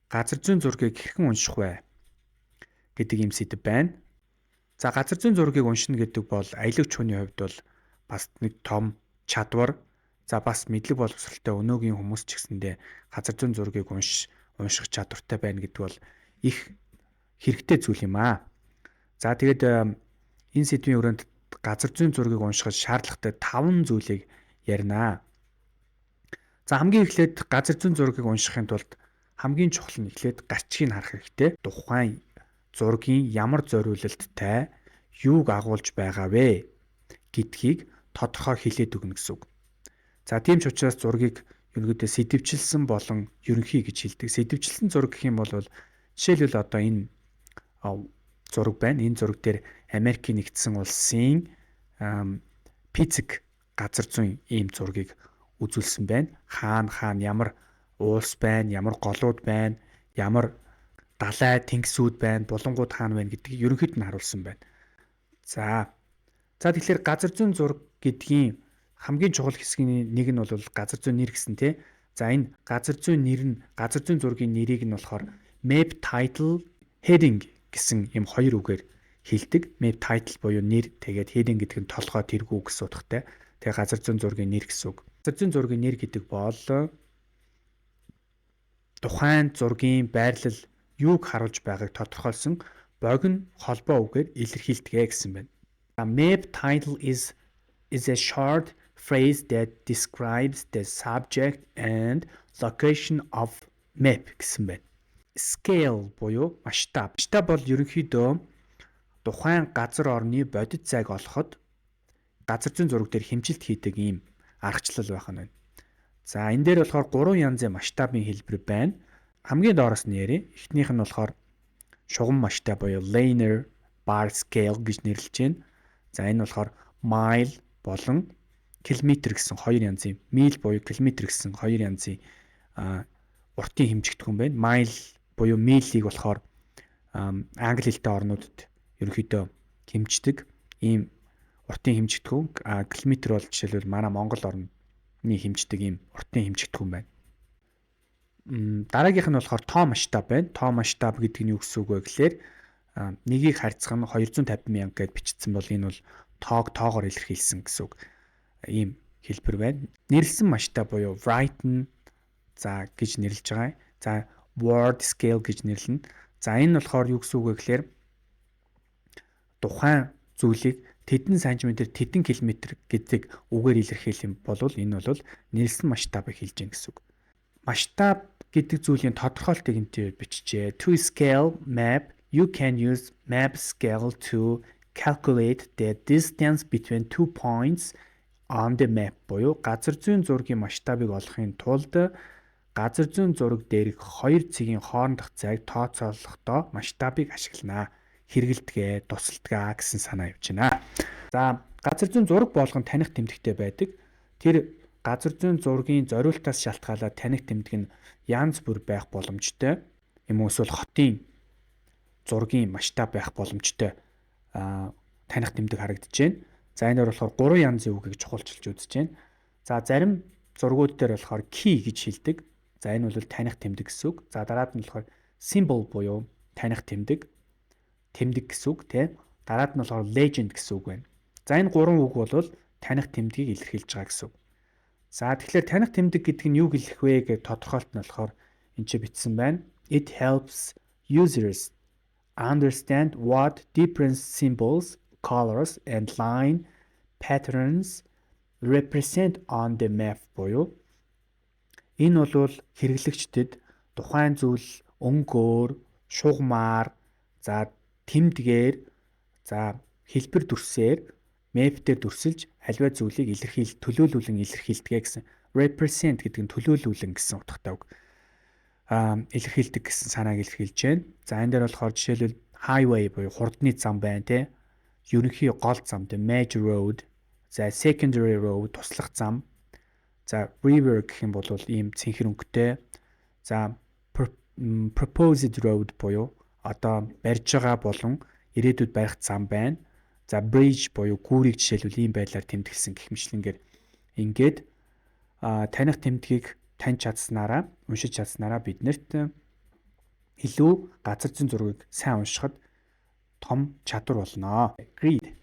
газар зүйн зургийг хэрхэн унших вэ гэдэг юм сэдв байна. За газар зүйн зургийг уншина гэдэг бол аялагч хүний хувьд бол бас нэг том чадвар. За бас мэдлэг боловсралтай өнөөгийн хүмүүс ч гэсэндээ газар зүйн зургийг унших чадвартай байна гэдэг бол их хэрэгтэй зүйл юм аа. За тэгээд энэ сэдвийн өрөөнд газар зүйн зургийг уншихад шаардлагатай 5 зүйлийг ярина. За хамгийн эхлээд газар зүйн зургийг уншихын тулд хамгийн чухал нь эхлээд гарчгийг харах хэрэгтэй. Тухайн зургийн ямар зориулалттай юуг агуулж байгаа вэ гэдгийг тодорхой хэлээд өгнө гэсэн үг. За тийм ч учраас зургийг ерөнхийдөө сэдвчилсэн болон ерөнхий гэж хэлдэг. Сэдвчилсэн зураг гэх юм бол жишээлбэл одоо энэ зураг байна. Энэ зураг дээр Америкийн нэгдсэн улсын физик газар зүйн ийм зургийг үзүүлсэн байна. Хаана ямар улс байна, ямар голууд байна, ямар далай тэнгисүүд байна, булангууд хаана байна гэдгийг ерөнхийд нь харуулсан байна. За тэгэхээр газар зүйн зураг гэдгийн хамгийн чухал хэсгийн нэг нь бол газар зүйн нэр гэсэн тий. За энэ газар зүйн зургийн нэрийг нь болохоор map title heading гэсэн ийм хоёр үгээр хэлдэг. Map title буюу нэр, тэгээд heading гэдэг нь толгой тэргүү гэсэн утгатай. Тэгээ газар зүйн зургийн нэр гэсэн үг. Газар зүйн зургийн нэр гэдэг бол тухайн зургийн байрлал юуг харуулж байгааг тодорхойлсон богино холбоо үгээр илэрхийлдэг гэсэн байна. Map title is a short phrase that describes the subject and location of map гэсэн байна. Scale буюу масштаб. Масштаб бол ерөнхийдөө тухайн газар орны бодит зайг олоход газар зүйн зураг дээр хэмжилт хийдэг ийм аргачлал байх нь байна. За энэ дээр болохоор 3 янзын масштабын хэлбэр байна. Хамгийн доороос нь ярив. Эхнийх нь болохоор шугам масштаб буюу linear bar scale гэж нэрлэж байна. За энэ болохоор mile болон километр гэсэн хоёр янзын, миль буюу километр гэсэн хоёр янзын уртын хэмжигдэхүүн байна. Mile буюу милийг болохоор англи хэлтэй орнуудад ерөнхийдөө хэмждэг ийм уртын хэмжигдэхүүн. Километр бол жишээлбэл манай Монгол орны хэмждэг ийм уртын хэмжигдэхүүн байна. Дараагийнх нь болохоор тоо масштаб байна. Тоо масштаб гэдэг нь юу гэсэн үг вэ гэхээр нэгийг харьцах нь 250 мянга гэж бичсэн бол энэ бол тоогоор илэрхийлсэн гэсэн үг. Ийм хэлбэр байна. Нэрлсэн масштаб буюу Brighton гэж нэрлэж байгаа. За word scale гэж нэрлэнэ. За энэ болохоор юу гэсэн үг вэ гэхээр тухайн зүйлийг тэдэн сантиметр, тэдэн километр гэдэг үгээр илэрхийлэх юм бол энэ бол нэрлсэн масштабыг хэлж байгаа гэсэн үг. Масштаб гэдэг зүйлийн тодорхойлтыг энтэй бичжээ. To scale map, you can use map scale to calculate the distance between 2 points on the map буюу газар зүйн зургийн масштабыг олохын тулд газар зүйн зураг дээрх хоёр цэгийн хоорондох зайг тооцоолохдоо масштабыг ашиглана. Хэрэгэлдэгэ, тусалдгаа гэсэн санаа явж байна. За газар зүйн зураг болгон таних тэмдэгтэй байдаг. Тэр газар зүйн зургийн зориултаас шалтгаалаад таних тэмдэг нь янз бүр байх боломжтой. Юм уу эсвэл хотын зургийн масштаб байх боломжтой таних тэмдэг харагдаж байна. За энэ болохоор 3 янзын үгийг чухалчилж үзэж байна. За зарим зургууд дээр болохоор key гэж хэлдэг. За энэ бол таних тэмдэг гэсэн үг. За дараад нь болохоор symbol буюу таних тэмдэг гэсэн үг тийм. Дараад нь болохоор legend гэсэн үг байна. За энэ 3 үг бол таних тэмдгийг илэрхийлж байгаа гэсэн үг. За тэгэхээр таних тэмдэг гэдэг нь юу гэлэх вэ гэж тодорхойлт нь болохоор энэ ч бичсэн байна. It helps users understand what different symbols, colors and line patterns represent on the map буюу энэ бол хэрэглэгчдэд тухайн зүйл өнгөөр, шугамаар, за тэмдгээр, за хэлбэр дүрсээр map дээр дүрсэлж аливаа зүйлийг төлөөлүүлэн илэрхийлдэг гэсэн. Represent гэдэг нь төлөөлүүлэн гэсэн утгатай үг. Илэрхийлдэг гэсэн санааг илэрхийлж байна. За энэ дээр болохоор жишээлбэл highway буюу хурдны зам байна тий. Ерөнхий гол зам тий major road, за secondary road туслах зам. За river гэх юм бол ийм цэнхэр өнгөтэй. За proposed road буюу одоо барьж байгаа болон ирээдүйд барих зам байна. За bridge буюу гүүрийг жишээлбэл ийм байдлаар тэмдэглэсэн гэх мэтлэнгээр ингээд таних тэмдгийг таньж чадсанараа, уншиж чадсанараа биднэрт илүү газар зүйн зургийг сайн уншихад том чадвар болно. Grid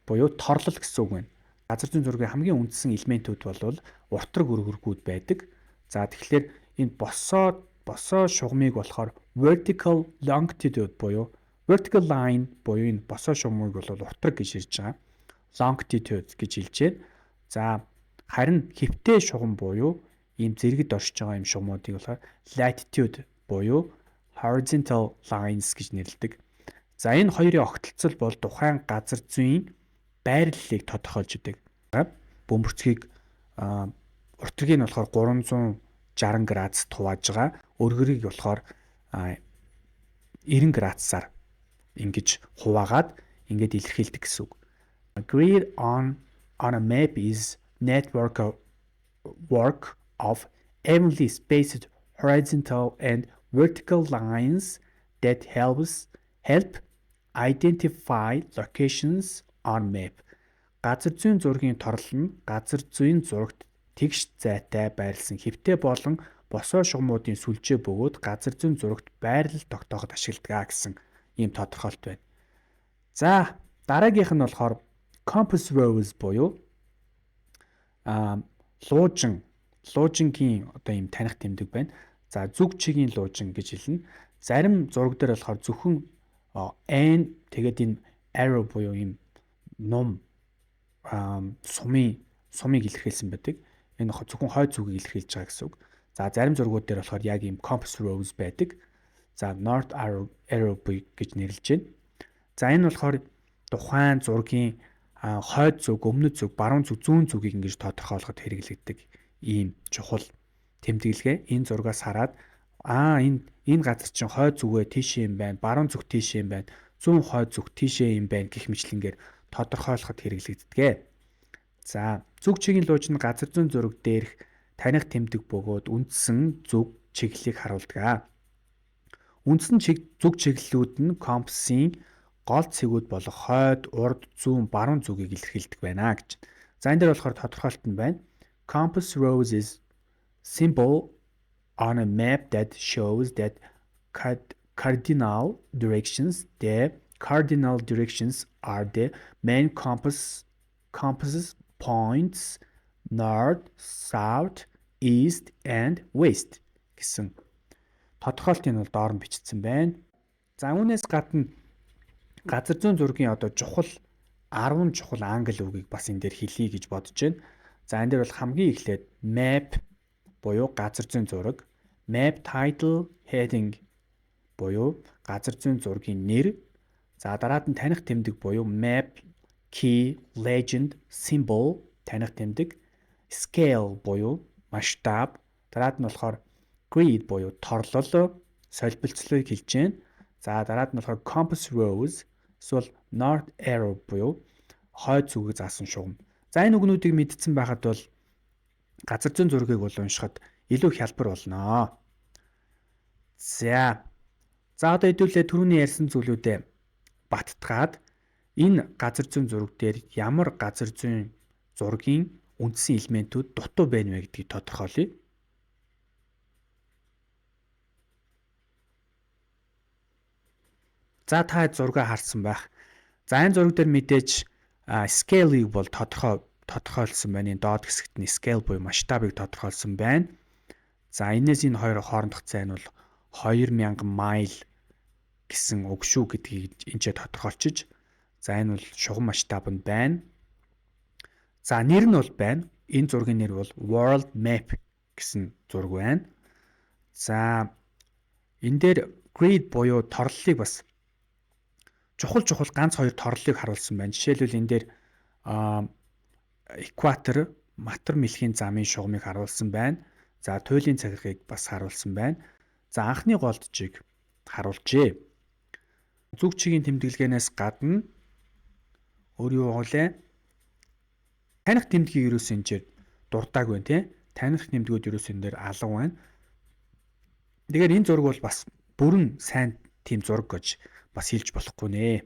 буюу торлол гэсэн үг байна. Газар зүйн зургийн хамгийн үндсэн элементүүд бол уртраг өргөргүүд байдаг. За тэгэхээр энэ босоо шугамыг болохоор vertical longitude буюу vertical line буюу энэ босоо шугамыг бол уртраг гэж хэлж байгаа. Longitude гэж хэлж байна. За харин хэвтэй шугам буюу ийм зэрэгд оршиж байгаа юм шугамуудыг болохоор latitude буюу horizontal lines гэж нэрлэдэг. За энэ хоёрын огтлцол бол тухайн газар зүйн байрлалыг тодорхойлж өгдөг. Бөмбөрцгийг уртргийг нь болохоор 360 градус тувааж байгаа. Өргөрийг болохоор 90 градусаар ингэж хуваагаад ингэж илэрхийлдэг гэсэн үг. Grid on a map is network of evenly spaced horizontal and vertical lines that help identify locations on map. Газар зүйн зургийн торлол нь газар зүйн зурагт тэгш зайтай байрласан хэвтэй болон босоо шугамуудын сүлжээ бөгөөд газар зүйн зурагт байрлал тогтооход ашигладаг гэсэн ийм тодорхойлт байна. За дараагийнх нь болохоор compass rose буюу луужингийн одоо ийм таних тэмдэг байна. За зүг чигийн луужин гэж хэлнэ. Зарим зураг дээр болохоор зөвхөн N тэгээд энэ arrow буюу ийм ном сумыг илэрхийлсэн байдаг. Энэ зөвхөн хойд зүгийг илэрхийлж байгаа гэсэн үг. За зарим зургууд дээр болохоор яг ийм compass rose байдаг. За north arrow гэж нэрлэж байна. За энэ болохоор тухайн зургийн хойд зүг, өмнөд зүг, баруун зүг, зүүн зүгийг ингэж тодорхойлоход хэрэглэгддэг ийм чухал тэмдэглэгээ. Энэ зургаас хараад энэ газар чинь хойд зүгээ тийшээ юм байна, баруун зүг тийшээ юм байна, зүүн хойд зүг тийшээ юм байна гэх мэтлэнгээр тодорхойлоход хэрэглэгддэг. За зүг чигийн лууж нь газар зүйн зураг дээрх таних тэмдэг бөгөөд үндсэн зүг чиглэлийг харуулдаг. Үндсэн зүг чиглэлүүд нь компасын гол цэгүүд болох хойд, урд, зүүн, баруун зүгийг илэрхийлдэг байна гэж. За энэ дээр болохоор тодорхойлт нь байна. Compass rose is symbol on a map that shows that cardinal directions. The cardinal directions are the main compass points north, south, east and west гэсэн тодорхойлтыг бол доор нь бичсэн байна. За үүнээс гадна газар зүйн зургийн одоо чухал 10 чухал англи үгийг бас энэ дээр хэлье гэж бодож байна. За энэ дээр бол хамгийн эхлээд map буюу газар зүйн зураг, map title heading буюу газар зүйн зургийн нэр, за дараад нь таних тэмдэг буюу map key, legend, symbol таних tэмдэг, scale буюу масштаб, дараад нь болохоор grid буюу торлол, солилцлыг хэлж байна. За дараад нь болохоор compass rose эсвэл north arrow буюу хойд зүгийг заасан шугам. За энэ үгнүүдийг мэдсэн байхад бол газар зүйн зургийг бол уншихад илүү хялбар болно. За одоо хэдүүлээ түрүүний ярьсан зүйлүүдэд баттгаад энэ газар зүйн зураг дээр ямар газар зүйн зургийн үндсэн элементүүд дутуу байна вэ гэдгийг тодорхойлъё. За та зургийг харсан байх. За энэ зураг дээр мэдээж scale-ийг бол тодорхойлсон байна. Энэ доод хэсэгт нь scale буюу масштабыг тодорхойлсон байна. За энэс энэ хоёр хоорондох зай нь бол 2000 майл гэсэн үг шүү гэдгийг энэ ч тодорхойлчих. За энэ бол шугам масштаб нь байна. За нэр нь бол байна. Энэ зургийн нэр бол World Map гэсэн зураг байна. За энэ дээр grid буюу торлолыг бас чухал ганц хоёр торлолыг харуулсан байна. Жишээлбэл энэ дээр экватор, матар мэлхийн замын шугамыг харуулсан байна. За туйлын цагиргаыг бас харуулсан байна. За анхны голдчийг харуулжээ. Зүг чигийн тэмдэглэгээнээс гадна өөр юу вэ? Таних тэмдгийг ерөөс энэ дээр дурдааг байна тий. Таних тэмдгүүд ерөөс энэ дээр алга байна. Тэгэхээр энэ зураг бол бас бүрэн сайн тийм зураг гэж бас хэлж болохгүй нэ.